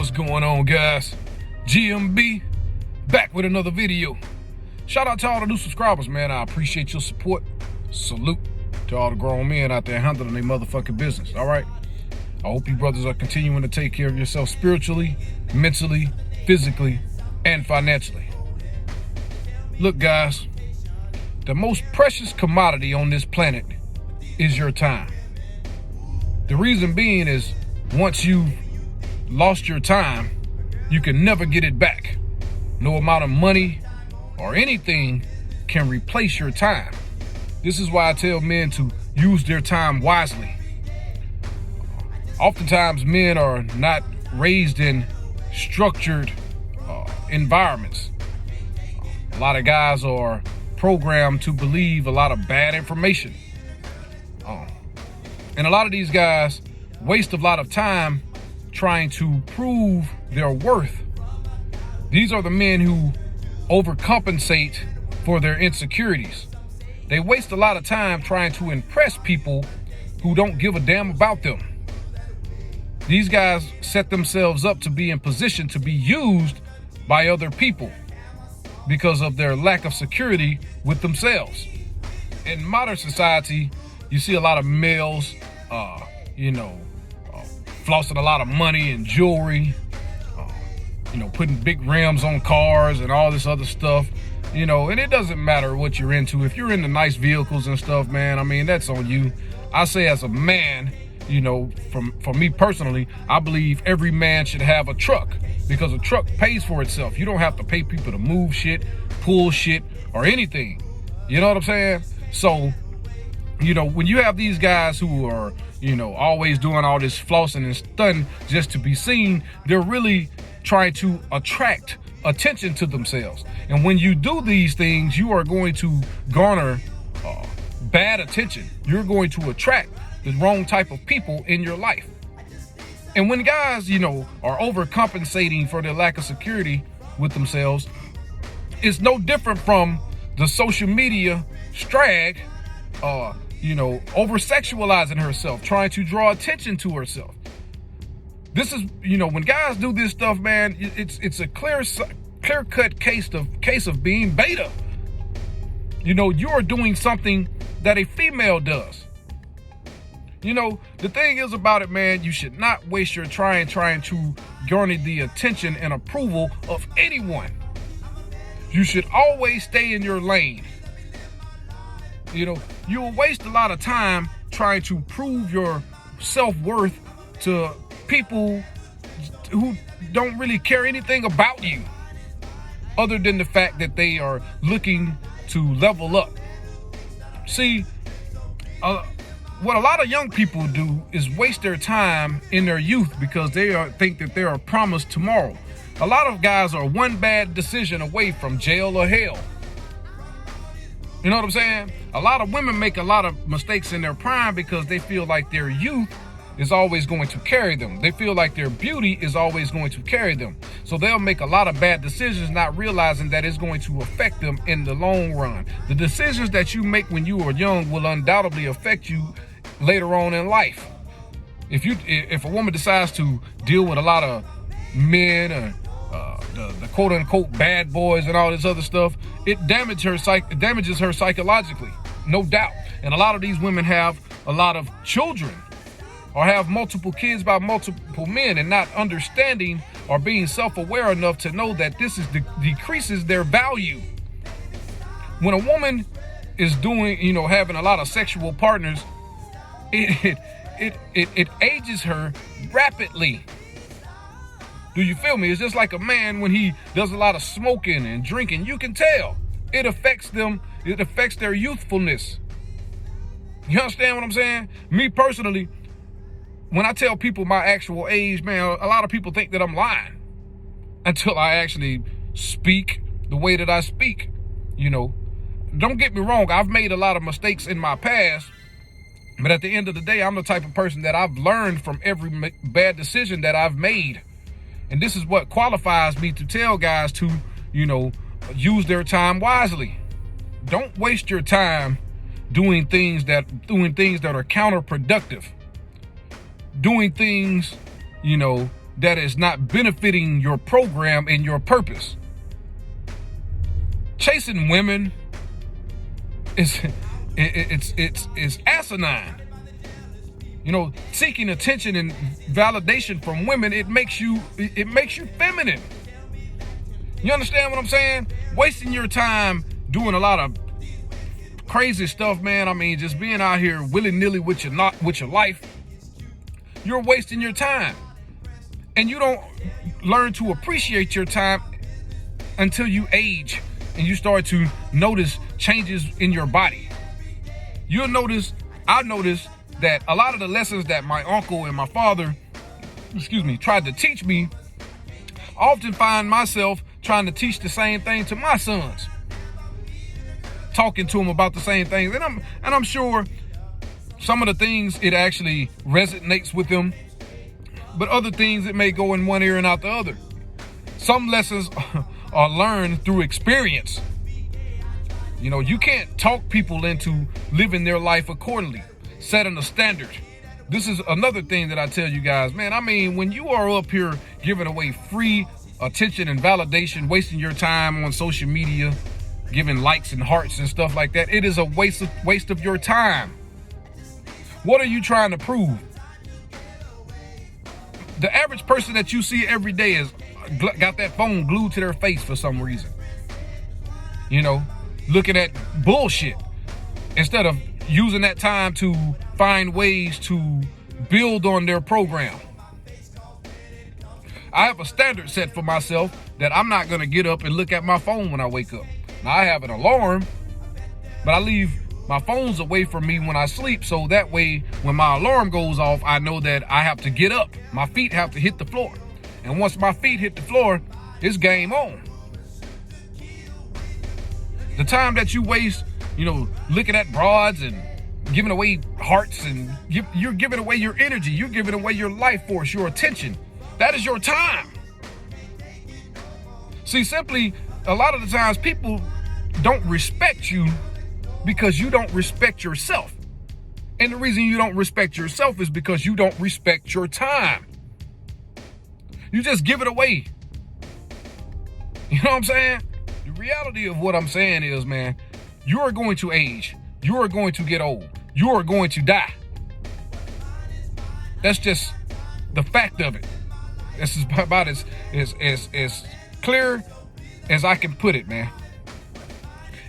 What's going on, guys? GMB back with another video. Shout out to all the new subscribers, man. I appreciate your support. Salute to all the grown men out there handling their motherfucking business. All right, I hope you brothers are continuing to take care of yourself spiritually, mentally, physically, and financially. Look, guys, the most precious commodity on this planet is your time. The reason being is once you've lost your time, you can never get it back. No amount of money or anything can replace your time. This is why I tell men to use their time wisely. Oftentimes, men are not raised in structured environments. A lot of guys are programmed to believe a lot of bad information. And a lot of these guys waste a lot of time trying to prove their worth. These are the men who overcompensate for their insecurities. They waste a lot of time trying to impress people who don't give a damn about them. These guys set themselves up to be in position to be used by other people because of their lack of security with themselves. In modern society, you see a lot of males, flossing a lot of money and jewelry, putting big rims on cars and all this other stuff, and it doesn't matter what you're into. If you're into nice vehicles and stuff, man, I mean, that's on you. I say as a man, for me personally, I believe every man should have a truck because a truck pays for itself. You don't have to pay people to move shit, pull shit, or anything. You know what I'm saying? So, when you have these guys who are, always doing all this flossing and stunting just to be seen, they're really trying to attract attention to themselves. And when you do these things, you are going to garner bad attention. You're going to attract the wrong type of people in your life. And when guys, are overcompensating for their lack of security with themselves, it's no different from the social media strag, over-sexualizing herself, trying to draw attention to herself. This is, when guys do this stuff, man, it's a clear-cut case of being beta. You're doing something that a female does. The thing is about it, man, you should not waste your trying to garner the attention and approval of anyone. You should always stay in your lane. You'll waste a lot of time trying to prove your self-worth to people who don't really care anything about you other than the fact that they are looking to level up. See, what a lot of young people do is waste their time in their youth because they think that they are promised tomorrow. A lot of guys are one bad decision away from jail or hell. You know what I'm saying? A lot of women make a lot of mistakes in their prime because they feel like their youth is always going to carry them. They feel like their beauty is always going to carry them. So they'll make a lot of bad decisions, not realizing that it's going to affect them in the long run. The decisions that you make when you are young will undoubtedly affect you later on in life. If a woman decides to deal with a lot of men or the quote unquote bad boys and all this other stuff, it damages her psychologically, no doubt. And a lot of these women have a lot of children or have multiple kids by multiple men and not understanding or being self-aware enough to know that this decreases their value. When a woman is doing, having a lot of sexual partners, it ages her rapidly. Do you feel me? It's just like a man when he does a lot of smoking and drinking. You can tell it affects them. It affects their youthfulness. You understand what I'm saying? Me personally, when I tell people my actual age, man, a lot of people think that I'm lying until I actually speak the way that I speak. Don't get me wrong. I've made a lot of mistakes in my past, but at the end of the day, I'm the type of person that I've learned from every bad decision that I've made. And this is what qualifies me to tell guys to, use their time wisely. Don't waste your time doing things that are counterproductive. Doing things, that is not benefiting your program and your purpose. Chasing women is it's asinine. You know, seeking attention and validation from women, it makes you feminine. You understand what I'm saying? Wasting your time doing a lot of crazy stuff, man. I mean, just being out here willy-nilly with your life. You're wasting your time. And you don't learn to appreciate your time until you age and you start to notice changes in your body. I noticed that a lot of the lessons that my uncle and my father, tried to teach me, I often find myself trying to teach the same thing to my sons. Talking to them about the same things. And I'm sure some of the things it actually resonates with them, but other things it may go in one ear and out the other. Some lessons are learned through experience. You know, you can't talk people into living their life accordingly, setting a standard. This is another thing that I tell you guys, man. I mean, when you are up here giving away free attention and validation, wasting your time on social media, giving likes and hearts and stuff like that, it is a waste of your time. What are you trying to prove? The average person that you see every day is got that phone glued to their face for some reason. You know, looking at bullshit instead of using that time to find ways to build on their program. I have a standard set for myself that I'm not going to get up and look at my phone when I wake up. Now, I have an alarm, but I leave my phones away from me when I sleep, so that way when my alarm goes off, I know that I have to get up. My feet have to hit the floor. And once my feet hit the floor, it's game on. The time that you waste, looking at broads and giving away hearts, and you're giving away your energy, you're giving away your life force, your attention. That is your time. See, simply, a lot of the times people don't respect you because you don't respect yourself. And the reason you don't respect yourself is because you don't respect your time. You just give it away. You know what I'm saying? The reality of what I'm saying is, man, you are going to age. You are going to get old. You are going to die. That's just the fact of it. This is about as clear as I can put it, man.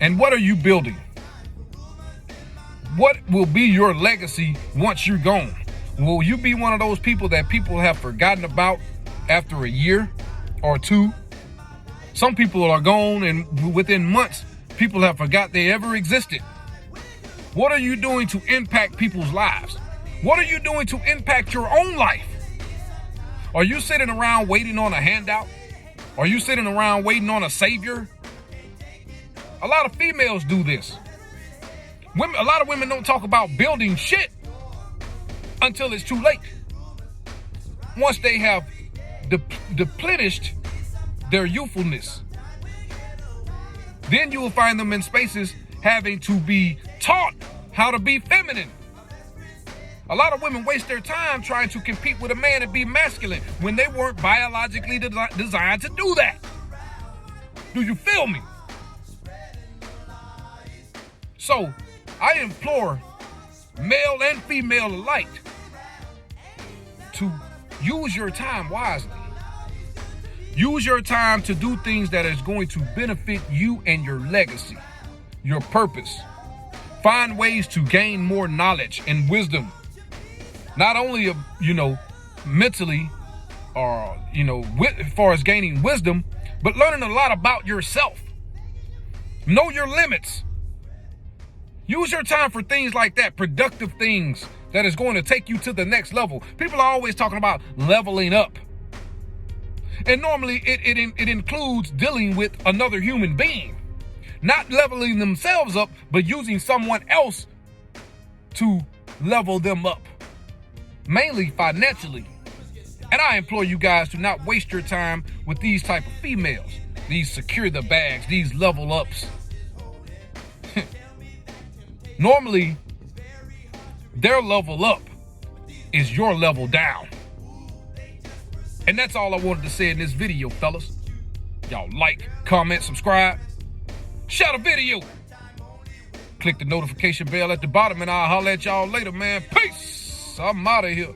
And what are you building? What will be your legacy once you're gone? Will you be one of those people that people have forgotten about after a year or two? Some people are gone, and within months, people have forgot they ever existed. What are you doing to impact people's lives? What are you doing to impact your own life? Are you sitting around waiting on a handout? Are you sitting around waiting on a savior? A lot of females do this. A lot of women don't talk about building shit until it's too late. Once they have depleted their youthfulness, then you will find them in spaces having to be taught how to be feminine. A lot of women waste their time trying to compete with a man and be masculine when they weren't biologically designed to do that. Do you feel me? So, I implore male and female alike to use your time wisely. Use your time to do things that is going to benefit you and your legacy, your purpose. Find ways to gain more knowledge and wisdom. Not only, mentally or, as far as gaining wisdom, but learning a lot about yourself. Know your limits. Use your time for things like that, productive things that is going to take you to the next level. People are always talking about leveling up. And normally it includes dealing with another human being. Not leveling themselves up, but using someone else to level them up. Mainly financially. And I implore you guys to not waste your time with these type of females. These secure the bags, these level ups. Normally, their level up is your level down. And that's all I wanted to say in this video, fellas. Y'all like, comment, subscribe, share the video. Click the notification bell at the bottom and I'll holler at y'all later, man. Peace. I'm out of here.